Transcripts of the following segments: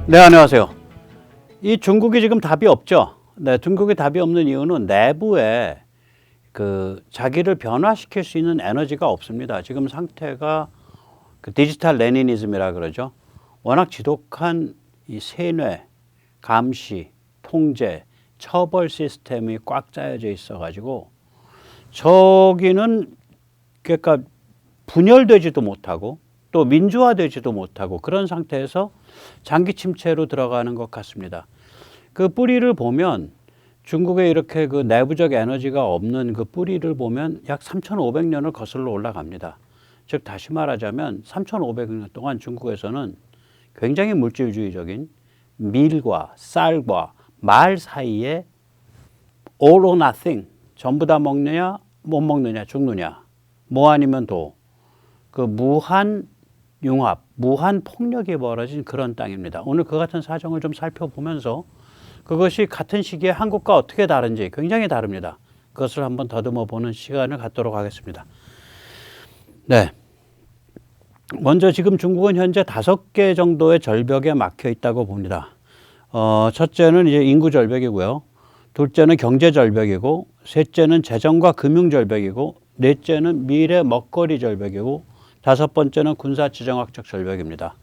네, 안녕하세요. 이 중국이 지금 답이 없죠. 네, 중국이 답이 없는 이유는 내부에 자기를 변화시킬 수 있는 에너지가 없습니다. 지금 상태가 디지털 레니니즘이라 그러죠. 워낙 지독한 이 세뇌, 감시, 통제, 처벌 시스템이 꽉 짜여져 있어가지고 저기는 그러니까 분열되지도 못하고 또 민주화되지도 못하고 그런 상태에서 장기 침체로 들어가는 것 같습니다. 그 뿌리를 보면 중국에 이렇게 그 내부적 에너지가 없는 그 뿌리를 보면 약 3,500년을 거슬러 올라갑니다. 즉 다시 말하자면 3,500년 동안 중국에서는 굉장히 물질주의적인 밀과 쌀과 말 사이에 all or nothing, 전부 다 먹느냐 못 먹느냐 죽느냐 뭐 아니면 도, 그 무한 융합, 무한 폭력이 벌어진 그런 땅입니다. 오늘 그 같은 사정을 좀 살펴보면서 그것이 같은 시기에 한국과 어떻게 다른지 굉장히 다릅니다. 그것을 한번 더듬어 보는 시간을 갖도록 하겠습니다. 네. 먼저 지금 중국은 현재 5개 정도의 절벽에 막혀 있다고 봅니다. 첫째는 이제 인구 절벽이고요. 둘째는 경제 절벽이고, 셋째는 재정과 금융 절벽이고, 넷째는 미래 먹거리 절벽이고, 다섯 번째는 군사 지정학적 절벽입니다.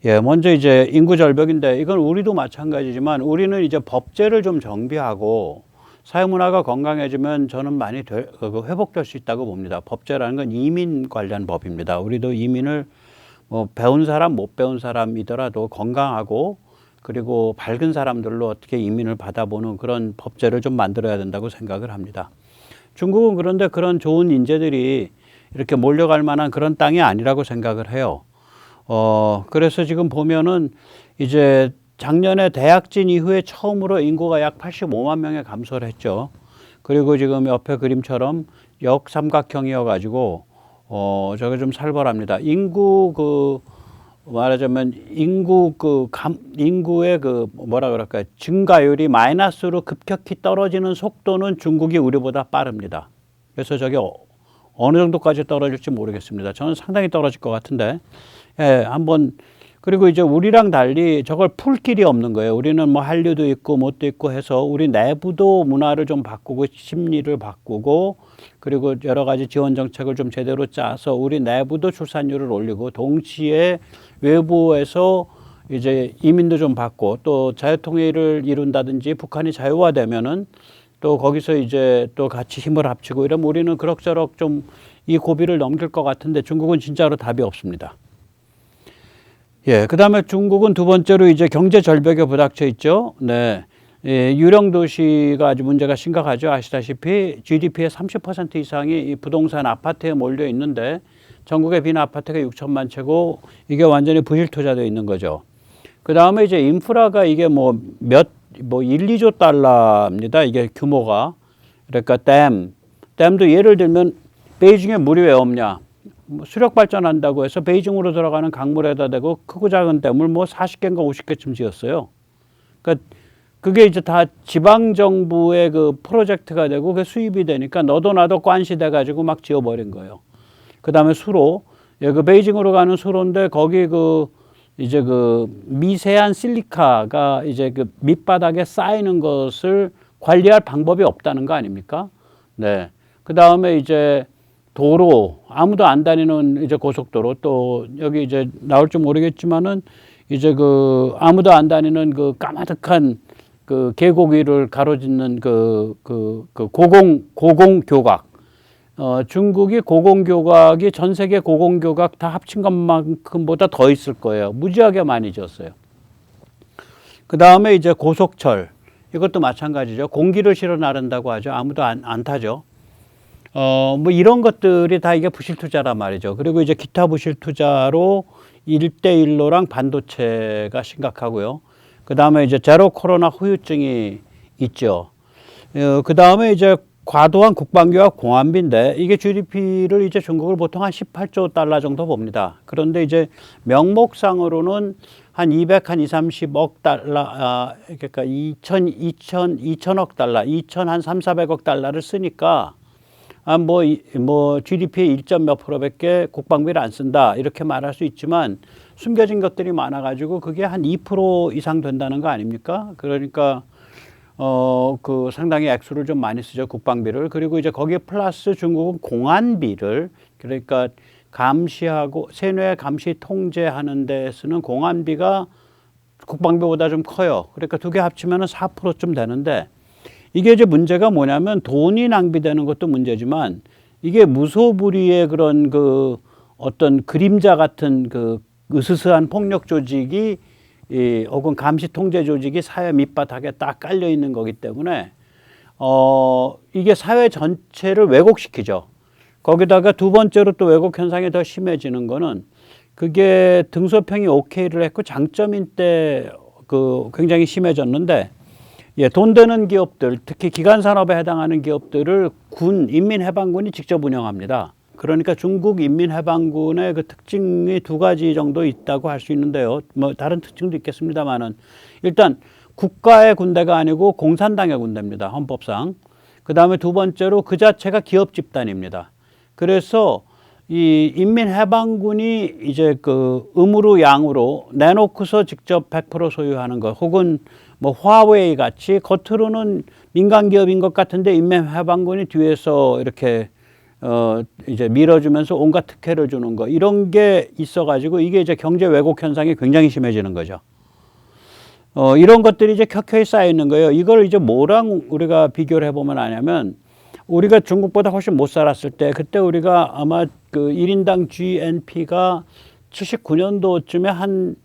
예, 먼저 이제 인구 절벽인데 이건 우리도 마찬가지지만 우리는 이제 법제를 좀 정비하고 사회문화가 건강해지면 저는 많이 회복될 수 있다고 봅니다. 법제라는 건 이민 관련 법입니다. 우리도 이민을 뭐 배운 사람 못 배운 사람이더라도 건강하고 그리고 밝은 사람들로 어떻게 이민을 받아보는 그런 법제를 좀 만들어야 된다고 생각을 합니다. 중국은 그런데 그런 좋은 인재들이 이렇게 몰려갈 만한 그런 땅이 아니라고 생각을 해요. 그래서 지금 보면은 이제 작년에 대학진 이후에 처음으로 인구가 약 85만 명에 감소를 했죠. 그리고 지금 옆에 그림처럼 역삼각형이어가지고, 저게 좀 살벌합니다. 말하자면 인구의 뭐라 그럴까요? 증가율이 마이너스로 급격히 떨어지는 속도는 중국이 우리보다 빠릅니다. 그래서 저게 어느 정도까지 떨어질지 모르겠습니다. 저는 상당히 떨어질 것 같은데, 예, 그리고 이제 우리랑 달리 저걸 풀 길이 없는 거예요. 우리는 뭐 한류도 있고 뭣도 있고 해서 우리 내부도 문화를 좀 바꾸고 심리를 바꾸고 그리고 여러 가지 지원 정책을 좀 제대로 짜서 우리 내부도 출산율을 올리고 동시에 외부에서 이제 이민도 좀 받고 또 자유통일을 이룬다든지 북한이 자유화되면은 또 거기서 이제 또 같이 힘을 합치고 이러면 우리는 그럭저럭 좀 이 고비를 넘길 것 같은데 중국은 진짜로 답이 없습니다. 예, 그 다음에 중국은 두 번째로 이제 경제 절벽에 부닥쳐 있죠. 네. 예, 유령 도시가 아주 문제가 심각하죠. 아시다시피 GDP의 30% 이상이 이 부동산 아파트에 몰려 있는데 전국에 빈 아파트가 6천만 채고 이게 완전히 부실 투자되어 있는 거죠. 그 다음에 이제 인프라가 이게 1, 2조 달러입니다. 이게 규모가. 그러니까 댐도 예를 들면 베이징에 물이 왜 없냐. 수력 발전한다고 해서 베이징으로 들어가는 강물에다 대고 크고 작은 댐을 40개인가 50개쯤 지었어요. 그러니까 그게 이제 다 지방정부의 그 프로젝트가 되고 그게 수입이 되니까 너도 나도 관시돼 가지고 막 지어버린 거예요. 그 다음에 수로. 예, 그 베이징으로 가는 수로인데 거기 이제 미세한 실리카가 이제 그 밑바닥에 쌓이는 것을 관리할 방법이 없다는 거 아닙니까? 네. 그 다음에 이제 도로, 아무도 안 다니는 이제 고속도로 또 여기 이제 나올지 모르겠지만은 이제 아무도 안 다니는 까마득한 계곡 위를 가로짓는 고공교각. 중국이 고공교각이 전 세계 고공교각 다 합친 것만큼보다 더 있을 거예요. 무지하게 많이 지었어요. 그 다음에 이제 고속철. 이것도 마찬가지죠. 공기를 실어 나른다고 하죠. 아무도 안 타죠. 이런 것들이 다 이게 부실 투자란 말이죠. 그리고 이제 기타 부실 투자로 1대1로랑 반도체가 심각하고요. 그 다음에 이제 제로 코로나 후유증이 있죠. 그 다음에 이제 과도한 국방개혁 공안비인데 이게 GDP를 이제 중국을 보통 한 18조 달러 정도 봅니다. 그런데 이제 명목상으로는 한 230억 달러, 그러니까 2천억 달러, 한 3,400억 달러를 쓰니까 뭐 GDP의 1점 몇 프로밖에 국방비를 안 쓴다 이렇게 말할 수 있지만 숨겨진 것들이 많아가지고 그게 한 2% 이상 된다는 거 아닙니까? 그러니까 그 상당히 액수를 좀 많이 쓰죠, 국방비를. 그리고 이제 거기에 플러스 중국은 공안비를, 그러니까 감시하고 세뇌 감시 통제하는 데 쓰는 공안비가 국방비보다 좀 커요. 그러니까 두 개 합치면 4%쯤 되는데, 이게 이제 문제가 뭐냐면 돈이 낭비되는 것도 문제지만 이게 무소불위의 그런 그 어떤 그림자 같은 그 으스스한 폭력 조직이 혹은 감시 통제 조직이 사회 밑바닥에 딱 깔려 있는 거기 때문에 이게 사회 전체를 왜곡시키죠. 거기다가 두 번째로 또 왜곡 현상이 더 심해지는 거는 그게 등소평이 오케이를 했고 장점인 때 그 굉장히 심해졌는데, 돈 되는 기업들, 특히 기간 산업에 해당하는 기업들을 인민해방군이 직접 운영합니다. 그러니까 중국 인민해방군의 그 특징이 두 가지 정도 있다고 할 수 있는데요. 뭐 다른 특징도 있겠습니다만은 일단 국가의 군대가 아니고 공산당의 군대입니다, 헌법상. 그 다음에 두 번째로 그 자체가 기업 집단입니다. 그래서 이 인민해방군이 이제 그 음으로 양으로 내놓고서 직접 100% 소유하는 것, 혹은 뭐 화웨이 같이 겉으로는 민간 기업인 것 같은데 인민해방군이 뒤에서 이렇게 이제 밀어주면서 온갖 특혜를 주는 거, 이런 게 있어가지고 이게 이제 경제 왜곡 현상이 굉장히 심해지는 거죠. 이런 것들이 이제 켜켜이 쌓여 있는 거예요. 이걸 이제 뭐랑 우리가 비교를 해보면 아냐면, 우리가 중국보다 훨씬 못 살았을 때, 그때 우리가 아마 그 1인당 GNP가 79년도쯤에 한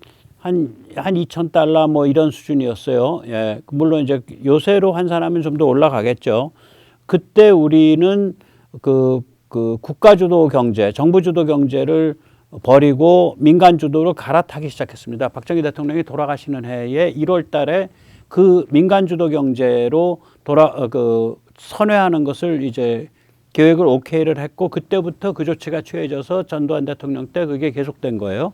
2,000달러 뭐 이런 수준이었어요. 예. 물론 이제 요새로 한 사람은 좀 더 올라가겠죠. 그때 우리는 그 국가주도 경제, 정부주도 경제를 버리고 민간주도로 갈아타기 시작했습니다. 박정희 대통령이 돌아가시는 해에 1월 달에 그 민간주도 경제로 선회하는 것을 이제 계획을 오케이를 했고, 그때부터 그 조치가 취해져서 전두환 대통령 때 그게 계속된 거예요.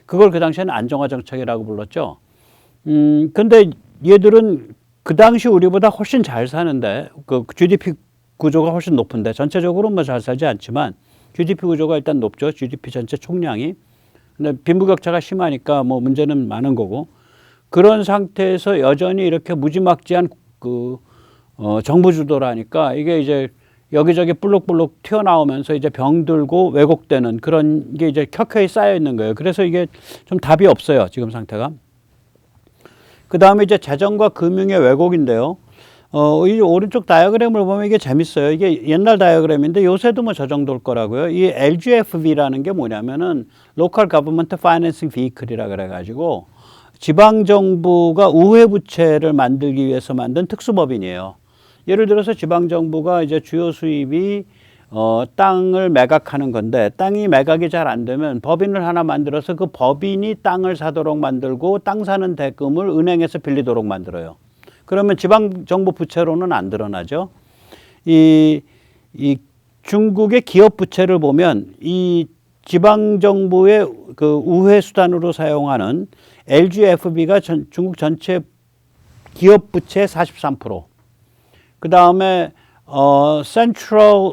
그걸 그 당시에는 안정화 정책이라고 불렀죠. 근데 얘들은 그 당시 우리보다 훨씬 잘 사는데, 그 GDP 구조가 훨씬 높은데, 전체적으로 뭐 잘 살지 않지만 GDP 구조가 일단 높죠. GDP 전체 총량이. 근데 빈부격차가 심하니까 뭐 문제는 많은 거고, 그런 상태에서 여전히 이렇게 무지막지한 정부 주도라니까 이게 이제 여기저기 볼록볼록 튀어나오면서 이제 병들고 왜곡되는 그런 게 이제 켜켜이 쌓여 있는 거예요. 그래서 이게 좀 답이 없어요, 지금 상태가. 그 다음에 이제 재정과 금융의 왜곡인데요. 이 오른쪽 다이어그램을 보면 이게 재밌어요. 이게 옛날 다이어그램인데 요새도 뭐 저 정도일 거라고요. 이 LGFV라는 게 뭐냐면은 Local Government Financing Vehicle이라 그래가지고 지방정부가 우회부채를 만들기 위해서 만든 특수법인이에요. 예를 들어서 지방정부가 이제 주요 수입이 땅을 매각하는 건데, 땅이 매각이 잘 안 되면 법인을 하나 만들어서 그 법인이 땅을 사도록 만들고 땅 사는 대금을 은행에서 빌리도록 만들어요. 그러면 지방정부 부채로는 안 드러나죠. 이 중국의 기업 부채를 보면 이 지방정부의 그 우회 수단으로 사용하는 LGFB가 중국 전체 기업 부채의 43%. 그 다음에 Central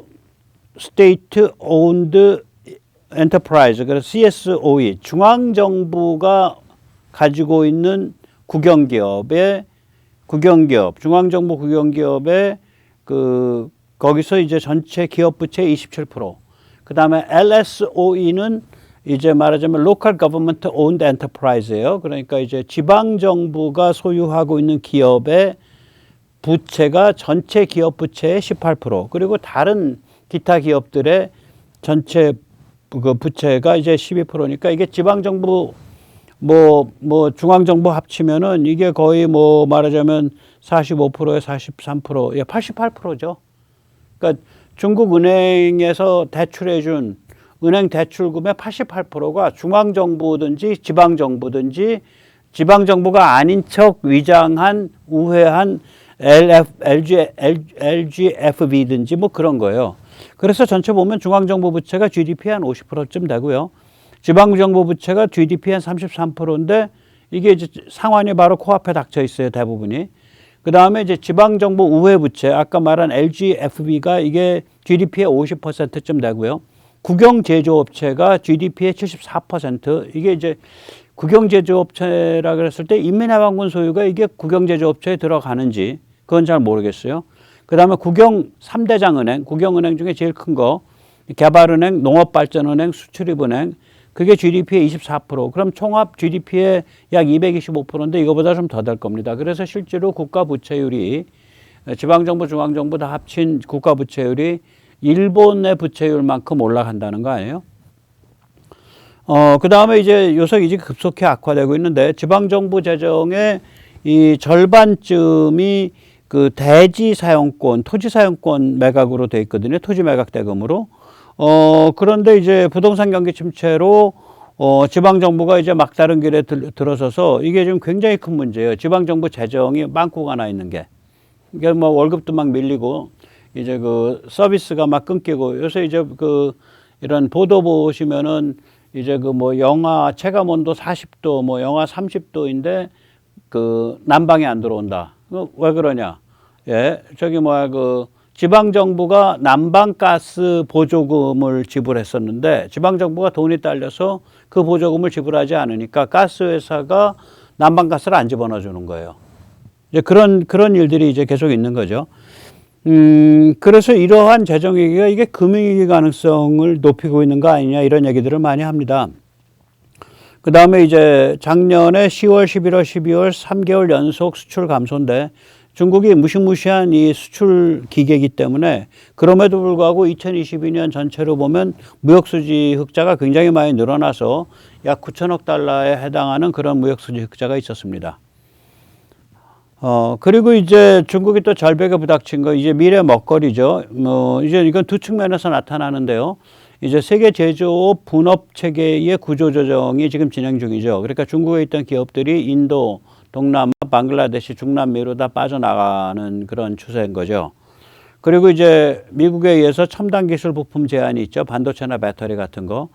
State Owned Enterprise, 그래서 CSOE, 중앙정부가 가지고 있는 중앙정부 국영기업의 거기서 이제 전체 기업 부채의 27%. 그 다음에 LSOE는 이제 말하자면 Local Government Owned Enterprise예요. 그러니까 이제 지방정부가 소유하고 있는 기업의 부채가 전체 기업 부채의 18%, 그리고 다른 기타 기업들의 전체 그 부채가 이제 12%니까 이게 지방정부 뭐 중앙정부 합치면은 이게 거의 뭐 말하자면 45%에 43%, 88%죠. 그러니까 중국 은행에서 대출해준 은행 대출금의 88%가 중앙정부든지 지방정부든지 지방정부가 아닌 척 위장한 우회한 LGFB든지 뭐 그런 거예요. 그래서 전체 보면 중앙정부 부채가 GDP 한 50%쯤 되고요. 지방정부 부채가 GDP 한 33%인데 이게 이제 상환이 바로 코앞에 닥쳐 있어요, 대부분이. 그 다음에 이제 지방정부 우회 부채, 아까 말한 LGFB가 이게 GDP의 50%쯤 되고요. 국영 제조업체가 GDP의 74%. 이게 이제 국영 제조업체라 그랬을 때 인민해방군 소유가 이게 국영 제조업체에 들어가는지 그건 잘 모르겠어요. 그다음에 국영 3대장 은행, 국영은행 중에 제일 큰 거 개발은행, 농업발전은행, 수출입은행 그게 GDP의 24%. 그럼 총합 GDP의 약 225%인데 이거보다 좀 더 될 겁니다. 그래서 실제로 국가 부채율이 지방정부, 중앙정부 다 합친 국가 부채율이 일본의 부채율만큼 올라간다는 거 아니에요? 그 다음에 이제 요새 이제 급속히 악화되고 있는데 지방정부 재정의 이 절반쯤이 그 대지 사용권, 토지 사용권 매각으로 돼 있거든요. 토지 매각 대금으로. 그런데 이제 부동산 경기 침체로 지방정부가 이제 막다른 길에 들어서서 이게 지금 굉장히 큰 문제예요. 지방정부 재정이 빵꾸가 나 있는 게. 이게 뭐 월급도 막 밀리고 이제 그 서비스가 막 끊기고 요새 이제 그 이런 보도 보시면은 이제 그 뭐 영하 체감 온도 40도 뭐 영하 30도인데 그 난방이 안 들어온다. 왜 그러냐? 예, 저기 뭐야 그 지방 정부가 난방가스 보조금을 지불했었는데 지방 정부가 돈이 딸려서 그 보조금을 지불하지 않으니까 가스 회사가 난방가스를 안 집어넣어 주는 거예요. 이제 그런 일들이 이제 계속 있는 거죠. 그래서 이러한 재정위기가 이게 금융위기 가능성을 높이고 있는 거 아니냐 이런 얘기들을 많이 합니다. 그 다음에 이제 작년에 10월, 11월, 12월 3개월 연속 수출 감소인데 중국이 무시무시한 이 수출 기계이기 때문에 그럼에도 불구하고 2022년 전체로 보면 무역수지 흑자가 굉장히 많이 늘어나서 약 9천억 달러에 해당하는 그런 무역수지 흑자가 있었습니다. 그리고 이제 중국이 또 절벽에 부닥친 거 이제 미래 먹거리죠. 이제 이건 두 측면에서 나타나는데요. 이제 세계 제조업 분업 체계의 구조 조정이 지금 진행 중이죠. 그러니까 중국에 있던 기업들이 인도, 동남아, 방글라데시, 중남미로 다 빠져나가는 그런 추세인 거죠. 그리고 이제 미국에 의해서 첨단 기술 부품 제한이 있죠. 반도체나 배터리 같은 거.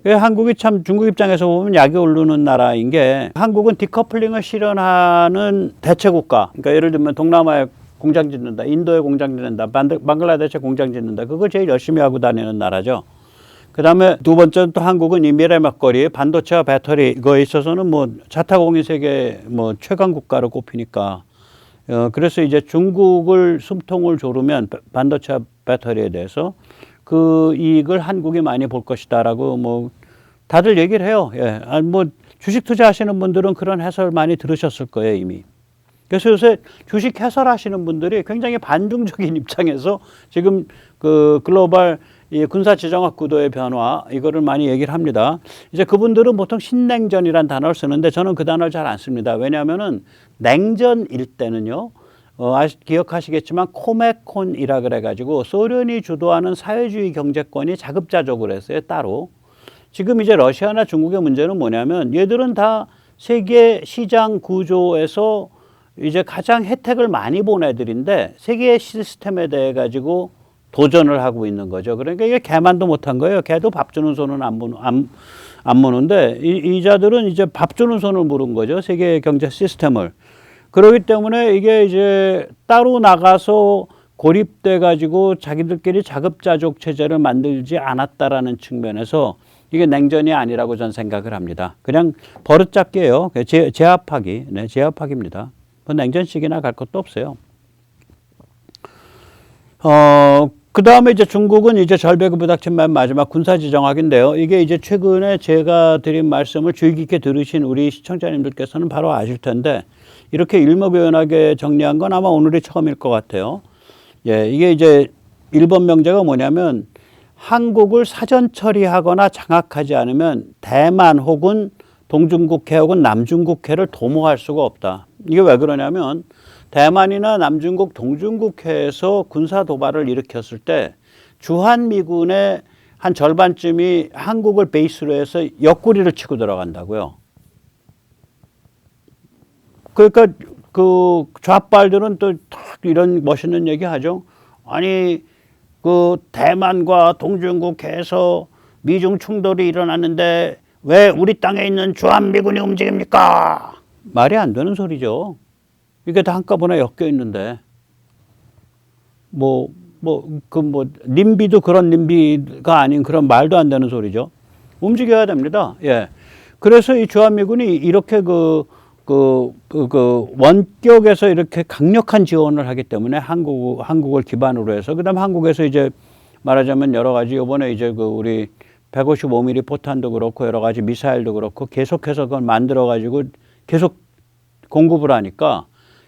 한국이 참 중국 입장에서 보면 약이 오르는 나라인 게 한국은 디커플링을 실현하는 대체국가. 그러니까 예를 들면 동남아에 공장 짓는다, 인도에 공장 짓는다, 방글라데시에 공장 짓는다. 그거 제일 열심히 하고 다니는 나라죠. 그 다음에 두 번째는 또 한국은 이 미래 먹거리, 반도체와 배터리 이거에 있어서는 뭐 자타공인 세계 뭐 최강 국가로 꼽히니까. 그래서 이제 중국을 숨통을 조르면 반도체와 배터리에 대해서 그 이익을 한국이 많이 볼 것이다라고 뭐 다들 얘기를 해요. 예. 뭐 주식 투자하시는 분들은 그런 해설 많이 들으셨을 거예요, 이미. 그래서 요새 주식 해설하시는 분들이 굉장히 반중적인 입장에서 지금 그 글로벌 이 군사 지정학 구도의 변화 이거를 많이 얘기를 합니다. 이제 그분들은 보통 신냉전이란 단어를 쓰는데 저는 그 단어를 잘 안 씁니다. 왜냐하면은 냉전일 때는요. 기억하시겠지만 코메콘이라 그래가지고 소련이 주도하는 사회주의 경제권이 자급자족을 했어요. 따로. 지금 이제 러시아나 중국의 문제는 뭐냐면 얘들은 다 세계 시장 구조에서 이제 가장 혜택을 많이 본 애들인데 세계 시스템에 대해 가지고 도전을 하고 있는 거죠. 그러니까 이게 개만도 못한 거예요. 개도 밥 주는 손은 안 무는데 이 자들은 이제 밥 주는 손을 물은 거죠. 세계 경제 시스템을. 그렇기 때문에 이게 이제 따로 나가서 고립돼 가지고 자기들끼리 자급자족 체제를 만들지 않았다라는 측면에서 이게 냉전이 아니라고 저는 생각을 합니다. 그냥 버릇잡기예요. 제압하기. 네, 제압하기입니다. 뭐 냉전식이나 갈 것도 없어요. 그 다음에 이제 중국은 이제 절벽에 부닥친 맨 마지막 군사지정학인데요. 이게 이제 최근에 제가 드린 말씀을 주의 깊게 들으신 우리 시청자님들께서는 바로 아실 텐데 이렇게 일목요연하게 정리한 건 아마 오늘이 처음일 것 같아요. 예, 이게 이제 1번 명제가 뭐냐면 한국을 사전 처리하거나 장악하지 않으면 대만 혹은 동중국해 혹은 남중국해를 도모할 수가 없다. 이게 왜 그러냐면 대만이나 남중국, 동중국해에서 군사 도발을 일으켰을 때 주한미군의 한 절반쯤이 한국을 베이스로 해서 옆구리를 치고 들어간다고요. 그러니까 그 좌빨들은 또 이런 멋있는 얘기 하죠. 아니 그 대만과 동중국해에서 미중 충돌이 일어났는데 왜 우리 땅에 있는 주한미군이 움직입니까? 말이 안 되는 소리죠. 이게 다 한꺼번에 엮여 있는데 뭐 님비도 그런 님비가 아닌 그런 말도 안 되는 소리죠. 움직여야 됩니다. 예. 그래서 이 주한미군이 이렇게 원격에서 이렇게 강력한 지원을 하기 때문에 한국을 기반으로 해서, 그 다음에 한국에서 이제 말하자면 여러 가지, 요번에 이제 우리 155mm 포탄도 그렇고 여러 가지 미사일도 그렇고 계속해서 그걸 만들어가지고 계속 공급을 하니까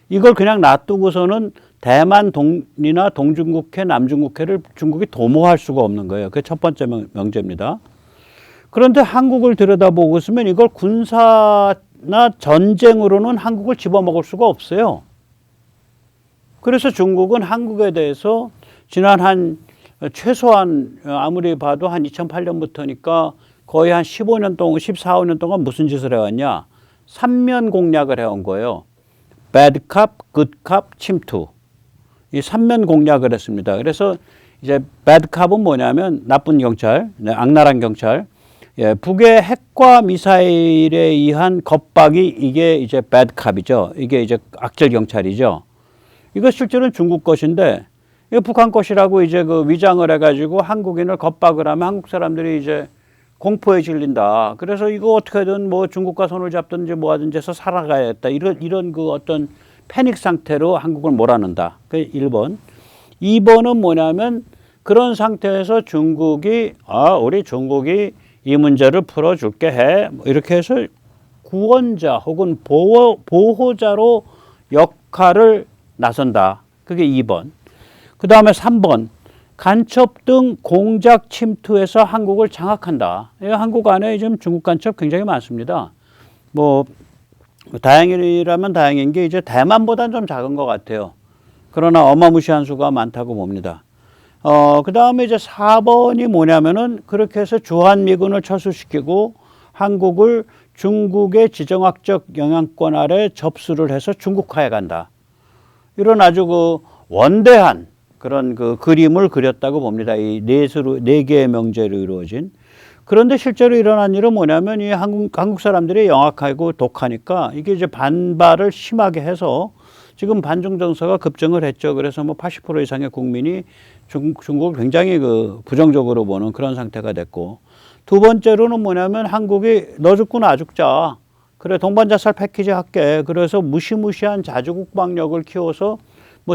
이걸 그냥 놔두고서는 대만이나 동중국해, 남중국해를 중국이 도모할 수가 없는 거예요. 그게 첫 번째 명제입니다. 그런데 한국을 들여다보고 있으면 이걸 군사나 전쟁으로는 한국을 집어먹을 수가 없어요. 그래서 중국은 한국에 대해서 지난 최소한 아무리 봐도 한 2008년부터니까 거의 한 15년 동안, 14, 15년 동안 무슨 짓을 해왔냐. 3면 공략을 해온 거예요. bad cop, good cop, 침투. 이 3면 공략을 했습니다. 그래서 이제 bad cop은 뭐냐면 나쁜 경찰, 악랄한 경찰. 예, 북의 핵과 미사일에 의한 겁박이 이게 이제 bad cop이죠. 이게 이제 악질 경찰이죠. 이거 실제로는 중국 것인데 이거 북한 것이라고 이제 위장을 해가지고 한국인을 겁박을 하면 한국 사람들이 이제 공포에 질린다. 그래서 이거 어떻게든 중국과 손을 잡든지 뭐 하든지 해서 살아가야겠다. 이런 어떤 패닉 상태로 한국을 몰아넣는다. 그 1번. 2번은 뭐냐면 그런 상태에서 우리 중국이 이 문제를 풀어줄게 해. 이렇게 해서 구원자 혹은 보호자로 역할을 나선다. 그게 2번. 그 다음에 3번. 간첩 등 공작 침투해서 한국을 장악한다. 한국 안에 지금 중국 간첩 굉장히 많습니다. 다행이라면 다행인 게 이제 대만보다는 좀 작은 것 같아요. 그러나 어마무시한 수가 많다고 봅니다. 그 다음에 이제 4번이 뭐냐면은 그렇게 해서 주한미군을 철수시키고 한국을 중국의 지정학적 영향권 아래 접수를 해서 중국화해 간다. 이런 아주 원대한 그런 그림을 그렸다고 봅니다. 이 네 개의 명제로 이루어진. 그런데 실제로 일어난 일은 뭐냐면 이 한국 사람들이 영악하고 독하니까 이게 이제 반발을 심하게 해서 지금 반중 정서가 급증을 했죠. 그래서 80% 이상의 국민이 중국을 굉장히 부정적으로 보는 그런 상태가 됐고, 두 번째로는 뭐냐면 한국이 너 죽고 나 죽자. 그래 동반자살 패키지 할게. 그래서 무시무시한 자주국방력을 키워서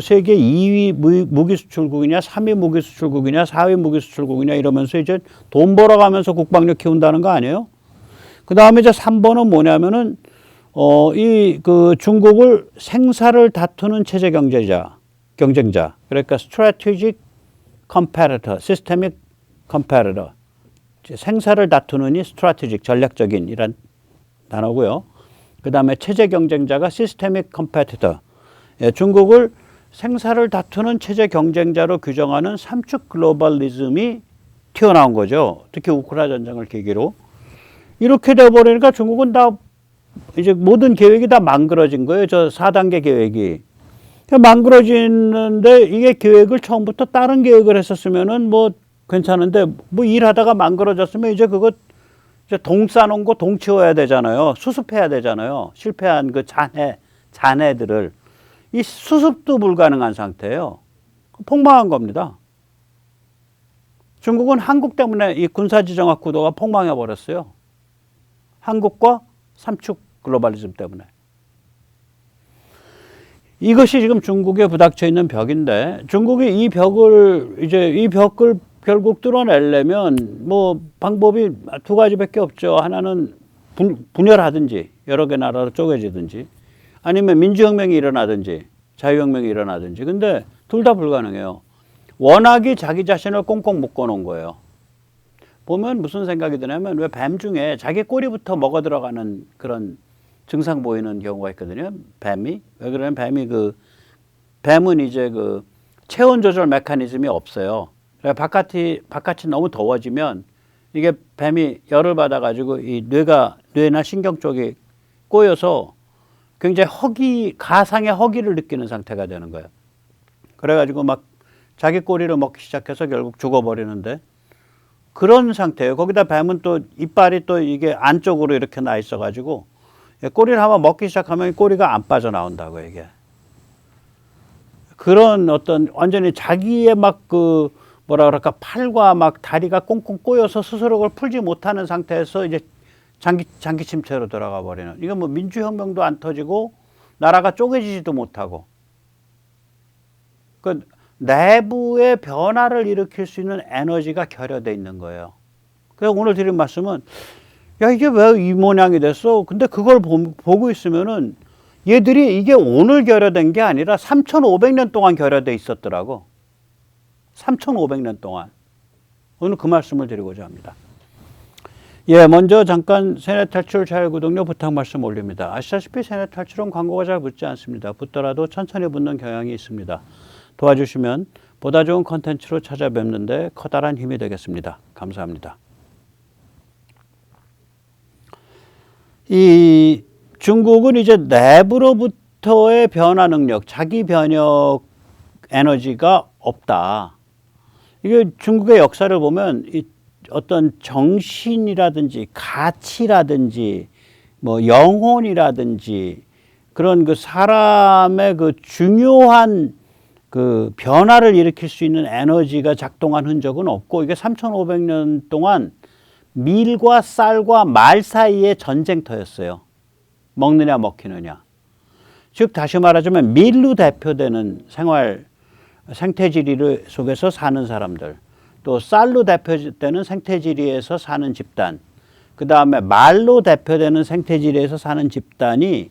세계 2위 무기수출국이냐, 3위 무기수출국이냐, 4위 무기수출국이냐 이러면서 이제 돈 벌어가면서 국방력 키운다는 거 아니에요? 그 다음에 이제 3번은 뭐냐면은 중국을 생사를 다투는 체제 경쟁자. 그러니까 strategic competitor, systemic competitor. 생사를 다투는이 strategic, 전략적인 이란 단어고요. 그 다음에 체제 경쟁자가 systemic competitor. 예, 중국을 생사를 다투는 체제 경쟁자로 규정하는 삼축 글로벌리즘이 튀어나온 거죠. 특히 우크라이나 전쟁을 계기로. 이렇게 돼버리니까 중국은 다 이제 모든 계획이 다 망그러진 거예요. 저 4단계 계획이. 망그러지는데 이게 계획을 처음부터 다른 계획을 했었으면은 괜찮은데 일하다가 망그러졌으면 이제 그거 이제 동 싸놓은 거 동 치워야 되잖아요. 수습해야 되잖아요. 실패한 잔해들을. 이 수습도 불가능한 상태예요. 폭망한 겁니다. 중국은 한국 때문에 이 군사지정학 구도가 폭망해 버렸어요. 한국과 삼축 글로벌리즘 때문에. 이것이 지금 중국에 부닥쳐 있는 벽인데, 중국이 이 벽을 결국 뚫어내려면 방법이 두 가지밖에 없죠. 하나는 분열하든지 여러 개 나라로 쪼개지든지, 아니면 민주혁명이 일어나든지 자유혁명이 일어나든지. 근데 둘 다 불가능해요. 워낙이 자기 자신을 꽁꽁 묶어놓은 거예요. 보면 무슨 생각이 드냐면 왜 뱀 중에 자기 꼬리부터 먹어 들어가는 그런 증상 보이는 경우가 있거든요. 뱀이. 왜 그러냐면 뱀은 이제 체온 조절 메커니즘이 없어요. 그래서 바깥이 너무 더워지면 이게 뱀이 열을 받아가지고 이 뇌나 신경 쪽이 꼬여서 굉장히 가상의 허기를 느끼는 상태가 되는 거예요. 그래가지고 자기 꼬리를 먹기 시작해서 결국 죽어버리는데 그런 상태예요. 거기다 뱀은 또 이빨이 또 이게 안쪽으로 이렇게 나 있어가지고 꼬리를 한번 먹기 시작하면 꼬리가 안 빠져나온다고 이게. 그런 어떤 완전히 자기의 막 그 뭐라 그럴까 팔과 막 다리가 꽁꽁 꼬여서 스스로 그걸 풀지 못하는 상태에서 이제 장기 침체로 들어가 버리는. 이건 뭐 민주혁명도 안 터지고 나라가 쪼개지지도 못하고 그 내부의 변화를 일으킬 수 있는 에너지가 결여돼 있는 거예요. 그래서 오늘 드린 말씀은 야 이게 왜 이 모양이 됐어? 근데 그걸 보고 있으면은 얘들이 이게 오늘 결여된 게 아니라 3,500년 동안 결여돼 있었더라고. 3,500년 동안. 오늘 그 말씀을 드리고자 합니다. 예, 먼저 잠깐 세뇌 탈출 자율구독료 부탁 말씀 올립니다. 아시다시피 세뇌 탈출은 광고가 잘 붙지 않습니다. 붙더라도 천천히 붙는 경향이 있습니다. 도와주시면 보다 좋은 컨텐츠로 찾아뵙는데 커다란 힘이 되겠습니다. 감사합니다. 이 중국은 이제 내부로부터의 변화 능력, 자기 변혁 에너지가 없다. 이게 중국의 역사를 보면 이 어떤 정신이라든지 가치라든지 뭐 영혼이라든지 그런 그 사람의 그 중요한 그 변화를 일으킬 수 있는 에너지가 작동한 흔적은 없고 이게 3,500년 동안 밀과 쌀과 말 사이의 전쟁터였어요. 먹느냐 먹히느냐. 즉 다시 말하자면 밀로 대표되는 생태지리 속에서 사는 사람들, 또 쌀로 대표되는 생태지리에서 사는 집단, 그 다음에 말로 대표되는 생태지리에서 사는 집단이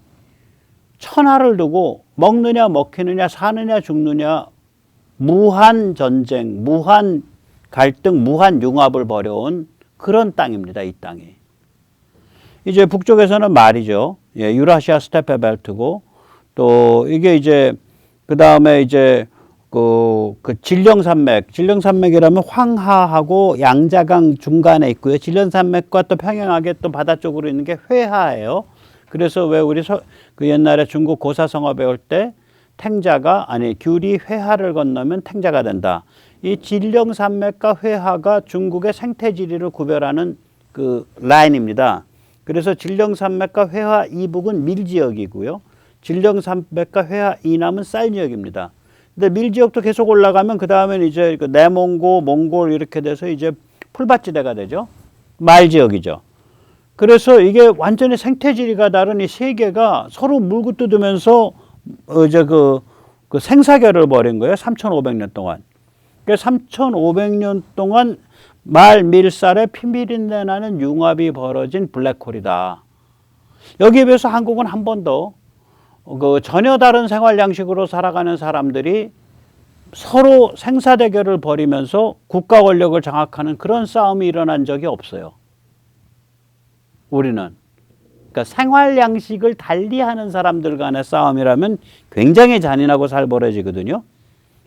천하를 두고 먹느냐 먹히느냐 사느냐 죽느냐 무한 전쟁, 무한 갈등, 무한 융합을 벌여온 그런 땅입니다. 이 땅이. 이제 북쪽에서는 말이죠. 예, 유라시아 스테페 벨트고 또 이게 이제 그 다음에 이제 그 질령산맥이라면 황하하고 양자강 중간에 있고요. 질령산맥과 또 평행하게 또 바다 쪽으로 있는 게 회하예요. 그래서 왜 우리 그 옛날에 중국 고사성어 배울 때 귤이 회하를 건너면 탱자가 된다. 이 질령산맥과 회하가 중국의 생태지리를 구별하는 그 라인입니다. 그래서 질령산맥과 회하 이북은 밀지역이고요. 질령산맥과 회하 이남은 쌀지역입니다. 근데 밀지역도 계속 올라가면 그 다음엔 이제 그 내몽고, 몽골 이렇게 돼서 이제 풀밭지대가 되죠. 말지역이죠. 그래서 이게 완전히 생태지리가 다른 이 세 개가 서로 물고 뜯으면서 이제 그 생사결을 벌인 거예요. 3,500년 동안. 그러니까 3,500년 동안 말, 밀, 쌀에 피비린내 나는 융합이 벌어진 블랙홀이다. 여기에 비해서 한국은 한 번도 전혀 다른 생활 양식으로 살아가는 사람들이 서로 생사대결을 벌이면서 국가 권력을 장악하는 그런 싸움이 일어난 적이 없어요. 우리는. 그러니까 생활 양식을 달리하는 사람들 간의 싸움이라면 굉장히 잔인하고 살벌해지거든요.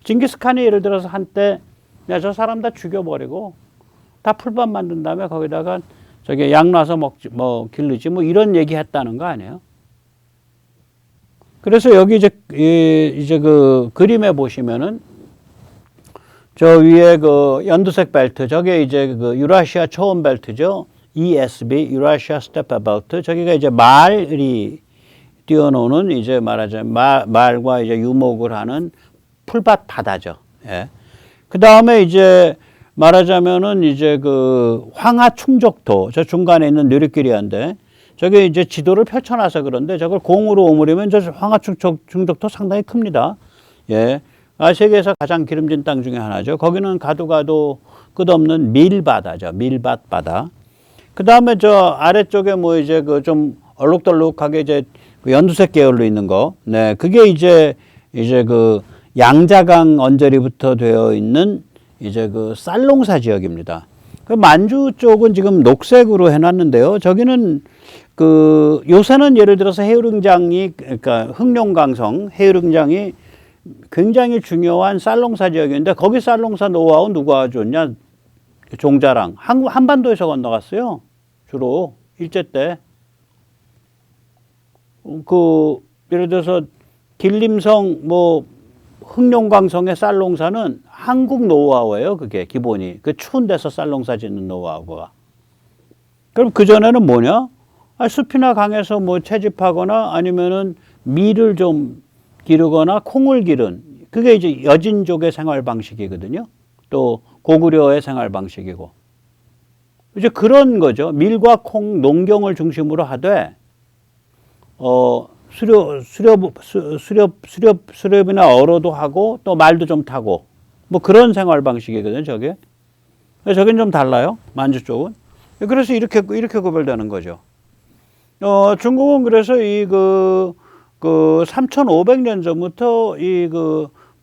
징기스칸이 예를 들어서 한때 저 사람 다 죽여버리고 다 풀밥 만든 다음에 거기다가 저기 양 놔서 기르지 이런 얘기 했다는 거 아니에요? 그래서 여기 이제 그 그림에 보시면은 저 위에 그 연두색 벨트, 저게 이제 그 유라시아 초원 벨트죠. ESB, 유라시아 스테페 벨트. 저기가 이제 말이 뛰어노는 이제 말하자면 말과 이제 유목을 하는 풀밭 바다죠. 예. 그 다음에 이제 말하자면은 이제 그 황하 충족도, 저 중간에 있는 느릿길이한데 저게 이제 지도를 펼쳐놔서 그런데 저걸 공으로 오므리면 저 황하 충족도 상당히 큽니다. 예. 세계에서 가장 기름진 땅 중에 하나죠. 거기는 가도 끝없는 밀바다죠. 밀밭 바다. 그 다음에 저 아래쪽에 뭐 이제 그 좀 얼룩덜룩하게 이제 그 연두색 계열로 있는 거. 네. 그게 이제 그 양자강 언저리부터 되어 있는 이제 그 쌀농사 지역입니다. 그 만주 쪽은 지금 녹색으로 해놨는데요. 저기는 그 요새는 예를 들어서 해유릉장이 그러니까 흑룡강성 해유릉장이 굉장히 중요한 쌀농사 지역인데 거기 쌀농사 노하우 누가 줬냐? 종자랑 한반도에서 건너갔어요. 주로 일제 때. 그 예를 들어서 길림성 흑룡강성의 쌀농사는 한국 노하우예요. 그게 기본이. 그 추운 데서 쌀농사 짓는 노하우가. 그럼 그전에는 뭐냐? 숲이나 강에서 채집하거나 아니면은 밀을 좀 기르거나 콩을 기른 그게 이제 여진족의 생활 방식이거든요. 또 고구려의 생활 방식이고. 이제 그런 거죠. 밀과 콩 농경을 중심으로 하되, 수렵이나 어로도 하고 또 말도 좀 타고 뭐 그런 생활 방식이거든요. 저게. 저긴 좀 달라요. 만주 쪽은. 그래서 이렇게 구별되는 거죠. 중국은 그래서 3,500년 전부터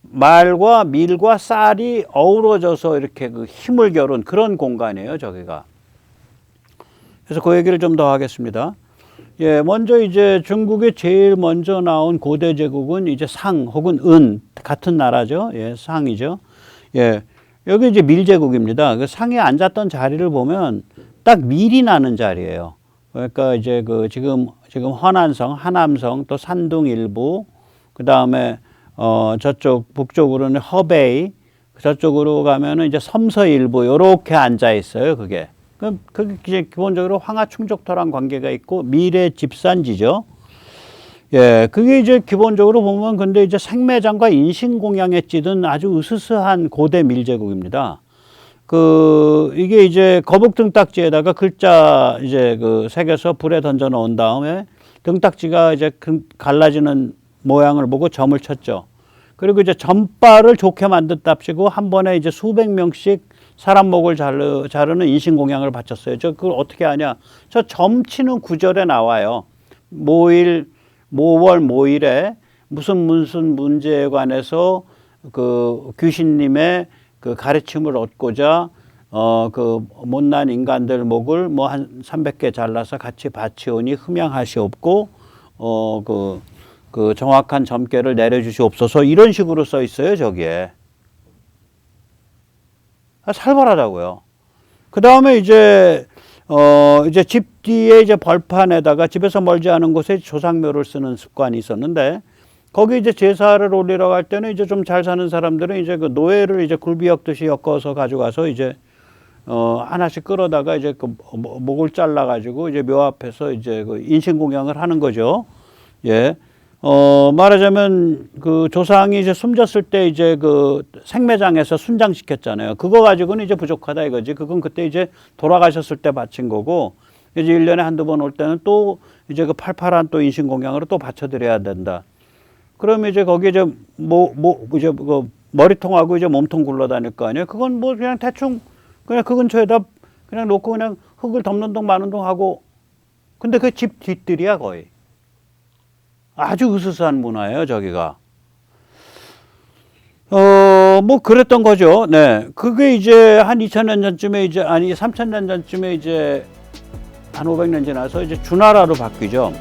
말과 밀과 쌀이 어우러져서 이렇게 힘을 겨룬 그런 공간이에요, 저기가. 그래서 그 얘기를 좀 더 하겠습니다. 예, 먼저 이제 중국에 제일 먼저 나온 고대 제국은 이제 상 혹은 은 같은 나라죠. 예, 상이죠. 예, 여기 이제 밀제국입니다. 그 상에 앉았던 자리를 보면 딱 밀이 나는 자리예요. 그러니까 이제 지금 허난성, 하남성, 또 산둥 일부, 그 다음에 저쪽 북쪽으로는 허베이, 저쪽으로 가면은 이제 섬서 일부 요렇게 앉아 있어요. 그게 이제 기본적으로 황하충족토랑 관계가 있고 밀의 집산지죠. 예, 그게 이제 기본적으로 보면 근데 이제 생매장과 인신공양에 찌든 아주 으스스한 고대 밀제국입니다. 이게 이제 거북 등딱지에다가 글자 이제 새겨서 불에 던져 놓은 다음에 등딱지가 이제 갈라지는 모양을 보고 점을 쳤죠. 그리고 이제 점발을 좋게 만든답시고 한 번에 이제 수백 명씩 사람 목을 자르는 인신공양을 바쳤어요. 그걸 어떻게 하냐? 저 점 치는 구절에 나와요. 모월 모일에 무슨 문제에 관해서 귀신님의 가르침을 얻고자 못난 인간들 목을 뭐 한 300개 잘라서 같이 바치오니 흠양하시옵고 정확한 점괘를 내려주시옵소서 이런 식으로 써 있어요, 저기에. 살벌하다고요. 그 다음에 이제 집 뒤에 이제 벌판에다가 집에서 멀지 않은 곳에 조상묘를 쓰는 습관이 있었는데, 거기 이제 제사를 올리러 갈 때는 이제 좀 잘 사는 사람들은 이제 노예를 이제 굴비 엮듯이 엮어서 가져가서 이제 하나씩 끌어다가 이제 목을 잘라가지고 이제 묘 앞에서 이제 인신공양을 하는 거죠. 예. 말하자면 조상이 이제 숨졌을 때 이제 생매장에서 순장시켰잖아요. 그거 가지고는 이제 부족하다 이거지. 그건 그때 이제 돌아가셨을 때 바친 거고, 이제 1년에 한두 번 올 때는 또 이제 팔팔한 또 인신공양으로 또 바쳐드려야 된다. 그러면 이제 거기 이제 이제 머리통하고 이제 몸통 굴러다닐 거 아니에요. 그건 뭐 그냥 대충 그냥 그 근처에다 그냥 놓고 그냥 흙을 덮는 동 마는 동 하고, 근데 그 집 뒷뜰이야 거의. 아주 으스스한 문화예요, 저기가. 뭐 그랬던 거죠. 네. 그게 이제 한 2000년 전쯤에 이제 3000년 전쯤에 이제 한 500년 지나서 이제 주나라로 바뀌죠.